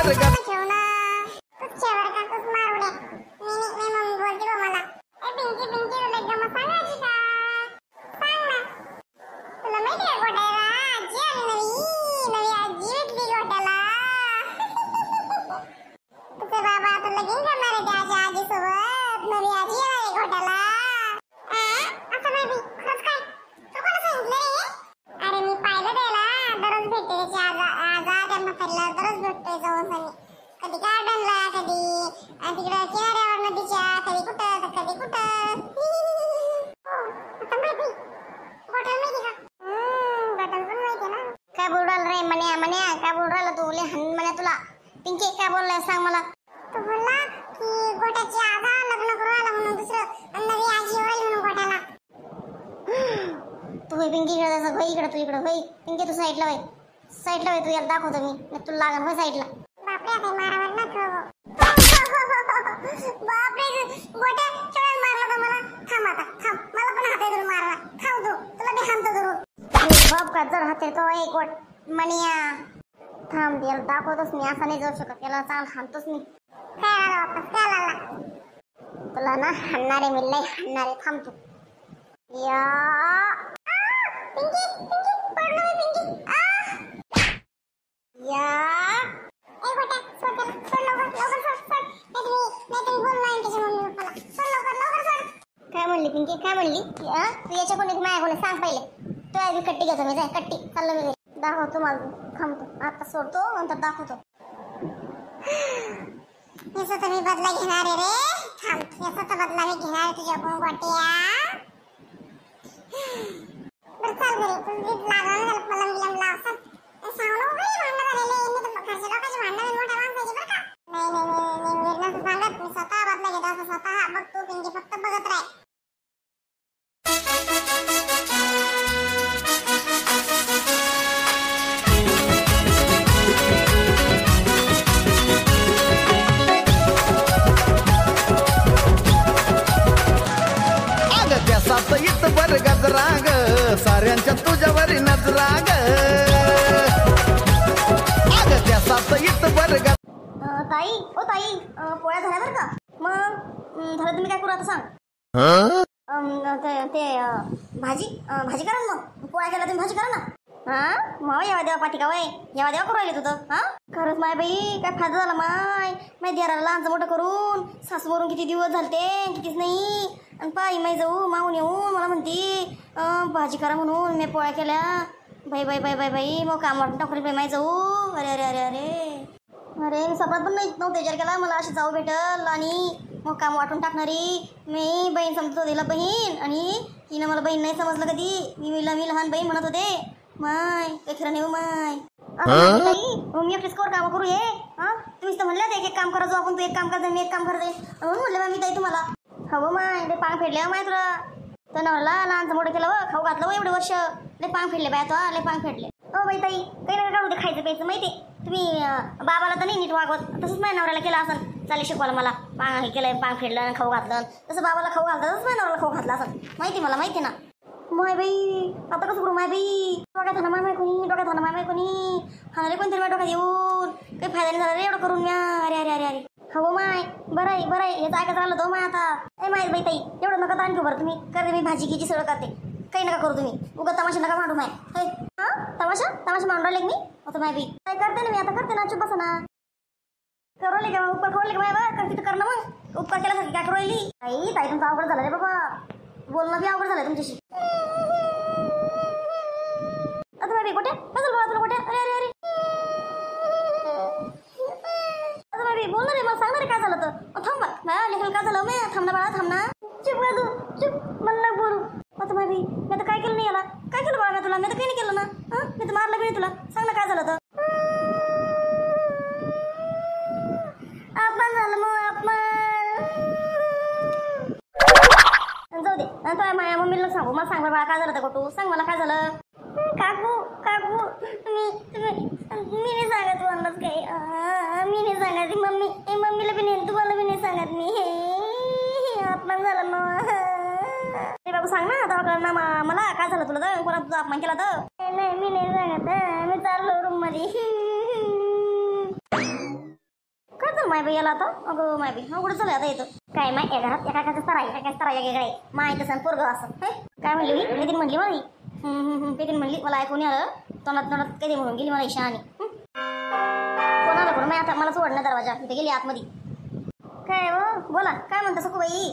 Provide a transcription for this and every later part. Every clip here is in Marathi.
बरं कधी गार्डनला कधी तिकडे किनाऱ्यावर नदीच्या कधी कुठं तर कधी कुठं काय बोल राहिला रे मन्या काय बोल राहिला तू मन्या तुला पिंकी काय बोललाय सांग मला तू बोलला की गोट्याची आजा लग्न करू आला म्हणून दुसरं नवी आजी होईल म्हणून गोट्याला तू होय पिंकी इकडे होय इकडे तू इकडे होय पिंकी तू साईडला होय तू याला दाखवतो मी तुला लागन होय साईडला बापरे आता मारावर ना बापरे गोट्या चढ मारला तर मला थांब आता थांब मला पण हात धरून मारला खाऊ दो तुला मी हात धरून बाप का जर हाते तो एक गोट मनिया थांब याला दाखवतोस मी असा नाही जाऊ शकत याला चाल हाणतोस मी काय आला वापस काय आला तुला ना हाणणारे मी लय हाणणारे थांब तू या पिंकी पडलो मी पिंकी या ए गोट्या सोड लवकर सोड नाही तुम्ही बोल नाही त्याच्या मम्मी पप्पाला सोड लवकर सोड काय म्हणली पिंकी काय म्हणली तू याच्या कोणी माझ्या कोणी सांग पहिले तू आधी कट्टी घेतो मी जाय कट्टी चाललो मी दाखवतो मला थांबतो आता सोडतो नंतर दाखवतो याचा तर मी बदला घेणार आहे रे थांब याचा तर बदला मी घेणार आहे तुझ्याकडून गोट्या बरं चाल घरी तुझी लागणार मला विलंब लावतात सांगू भांडण झालेले यांनी तर घरच्या लोकांची भांडण मोठ्या माणसाची बरं का नाही निर्णय सांगत मी स्वतः बदला घेत असं स्वतः बघ तू पिंकी फक्त बघत राह इत बर गजराग साऱ्यांच्या तुझ्यावरी नजराग अग त्या सात इत बर ताई पोळ्या झाल्या बरं का मग झालं तुम्ही काय करू आता सांग ते भाजी करा मग पोळ्या केला तुम्ही भाजी करा ना मावा यावा देवा पाठी का वय यावा देवा करू राहिले तुझं खरंच माय बाई काय फायदा झाला माय देराला लहानचं मोठं करून सासूवरून किती दिवस झालते कितीच नाही आणि पायी माई जाऊ मागून येऊन मला म्हणती भाजी करा म्हणून मी पोळ्या केल्या बाई मग काम वाटून टाकली बाई माई जाऊ अरे मी स्वप्नात पण नव्हतं विचार केला मला अशी जाऊ भेटल आणि मग काम वाटून टाकणारी मी बहीण समजतो तिला बहीण आणि तिनं मला बहीण नाही समजलं कधी मी लहान बहीण म्हणत होते माय ते खरं नाही माय मी एकटीच कवर काम करू ये तुम्हीच तर म्हणलं एक काम करा जो आपण तू एक काम करते मी एक काम करते म्हणून म्हणलं मी ताई तुम्हाला हो माय ते पांग फेडले माय तुला तर नवला लहानचं मोठं केलं खाऊ घातलं एवढे वर्ष लय पांग फेडले बाय तो लय पांग फेडले हो बाई ताई काही नका काढू ते खायचं प्यायचं माहिती तुम्ही बाबाला तर नाही नीट वागवत तसंच माझ्या नवऱ्याला केलं असं चालेल शिकवायला मला पांग हे केलं पांग फेडलं आणि खाऊ घातलं तसं बाबाला खाऊ घालतं तसंच माझ्या नवऱ्याला खाऊ घातलं असं माहिती मला माहिती ना माय बाई आता कसं करू माय बाई डोक्यात हाना माय कोणी हाणाले कोणतरी माझ्या डोक्यात येऊन काही फायदा नाही झाला रे एवढं करून म्या अरे हो माय बरं आहे याचं ऐकत राहिलं तो माय आता ए माय बाई ताई एवढं नका ताण घेऊ बरं तुम्ही करते मी भाजी घ्यायची सगळं करते काही नका करू तुम्ही उगा तमाशा नका मांडू माय तमाशा मांडू राहिले मी आता माय बाई काय करते ना मी आता करते ना चुप बसा ना करवले का उपकार करवले का माय बा करते तर कर ना मग उपकार केल्यासारखी काय करवली ताई तुमचं अवघड झालं रे बाबा बोलणं बी अवघड झालं तुमच्याशी आता माय बाई कुठे कसं बोला तुला कुठे अरे आता माय बाई बोल ना रे मला सांग ना रे काय झालं तर थांब बाळा लेखल काय झालं मी थांब ना बाळा थांब ना चुप तू चुप मला नको बोलू आता माय बाई मी आता काय केलं नाही याला काय केलं बाळा मी तुला मी तर काही नाही केलं ना मी तर मारलं बी नाही तुला सांग ना काय झालं तर अपमान झालं मग अपमान जाऊ दे आता माझ्या मम्मीला सांगू मला सांग बाळा काय झालं तर गोटू सांग मला काय झालं काकू मी नाही सांगत तुम्हालाच काही मी नाही सांगत मम्मीला बी नाही तुम्हाला बी नाही सांगत मी अपमान झालं मग ते बाबू सांग ना आता ना मला काय झालं तुला तर कोणा तुझा अपमान केला तर नाही मी नाही सांगत मी चाललो रूम मध्ये माय बाई याला आता अगं माय बाई कुठं चालू आता येतं काय माय या घरात एका तरा वेगळे माय तसं पोरगं असं काय म्हणली मी नितीन म्हणली मला नितीन म्हणली मला ऐकून आलं तोंडात कधी म्हणून गेली मला ईशानी कोणाला करून मी आता मला सोडणं दरवाजा इथे गेली आतमध्ये काय हो बोला काय म्हणता सखूबाई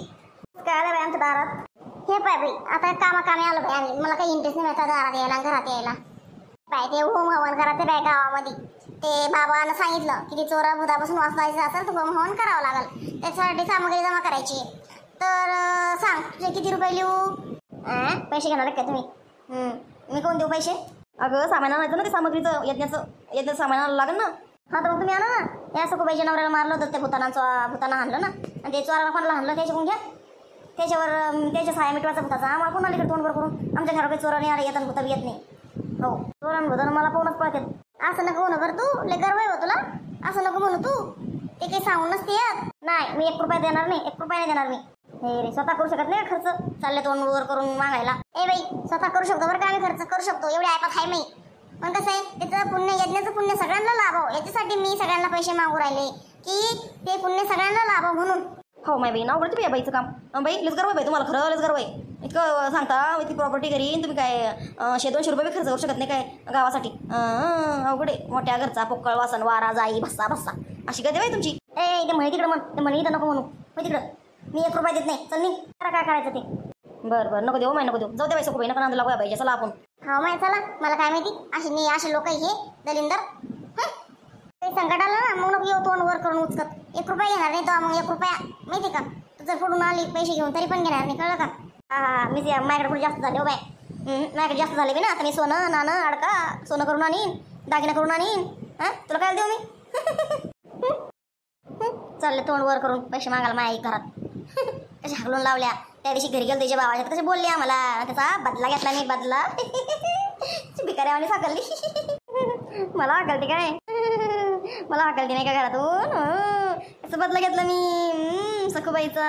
काय आलं बाई आमच्या दारात हे पाय बाई आता कामाकामी आलं बाई आम्ही मला काही इंटरेस्ट नाही होता दारात यायला घरात यायला बाय ते होम हवन करायचं बाय गावामध्ये ते बाबानं सांगितलं की ते चोरा भुतापासून वाचवायचं असेल तर होम हवन करावं लागेल त्याच्यासाठी सामग्री जमा करायची तर सांग तुझे किती रुपये लिहू पैसे घेणार का तुम्ही मी कोण देऊ पैसे अगं सामान आणायचं ना ते सामग्रीचं यज्ञाचं सामान आणायला लागेल ना हा तर मग तुम्ही आणा ना या सखूबाईच्या नवऱ्याला मारलं होतं ते भूताना आणलं ना आणि ते चोराला कोणाला आणलं त्याच्याकडून घ्या त्याच्यावर त्याच्या साया मिटवायचा भूताचा आम्हाला कोणाला इकडे तोंड वर करून आमच्या घराकडे चोराने आले येतात भूता येत नाही हो चोरान भूतानं मला पाहूनच पळतात असं नको म्हणू बरं तू लय गर्व आहे हो तुला असं नको म्हणू तू ते काही सांगून नसते यार नाही मी 1 रुपया देणार नाही 1 रुपया नाही देणार मी हे रे स्वतः करू शकत नाही खर्च चालले तोंड वर करून मागायला ए बाई स्वतः करू शकतो बरं का आम्ही खर्च करू शकतो एवढे ऐपत आहे नाही पण कसं आहे त्याचं पुण्य यज्ञाचं पुण्य सगळ्यांना लाभावं याच्यासाठी मी सगळ्यांना पैसे मागू राहिले की ते पुण्य सगळ्यांना लाभावं म्हणून हो माय बाई नाव तुम्ही बाईचं काम बाई लस गर्व आहे तुम्हाला खरं लस गर्व आहे इतकं सांगता इतकी प्रॉपर्टी घरी तुम्ही काय 100-200 रुपये खर्च करू शकत नाही काय गावासाठी अवघडे मोठ्या घरचा पोकळ वासन वारा जाई भस्सा अशी कधी बाई तुमची ए ते म्हणे तिकडं म्हण ते म्हणे इथं नको म्हणू मग तिकडं मी 1 रुपया देत नाही चल नाही करा काय करायचं ते बरं नको देऊ माय नको देऊ जाऊ दे बाई सखूबाई नका नांद लागू पाहिजे चला आपण हा माय चला मला काय माहिती असे लोक हे दलिंदर काही संकट आलं ना मग नको येऊ तोंड वर करून उचकत 1 रुपया घेणार नाही तो मग 1 रुपया माहिती का तू जर फोडून आली पैसे घेऊन तरी पण घेणार नाही कळलं का हा मी माझ्याकडे कुठे जास्त झाले हो बाय माझ्याकडे जास्त झाले बी ना आता मी सोनं नाणं अडका सोनं करून आणीन दागिना करून आणीन तुला काय देऊ मी चालले तोंड वर करून पैसे मागायला माझ्या घरात कशा हाकलून लावल्या त्या दिवशी घरी गेलो त्याच्या बाबाच्या कसे बोलले आम्हाला त्याचा बदला घेतला मी बदला भिकाऱ्यावाने साकलली मला हाकलते काय मला हाकलते नाही का घरातून असं बदला घेतला मी सखूबाईचा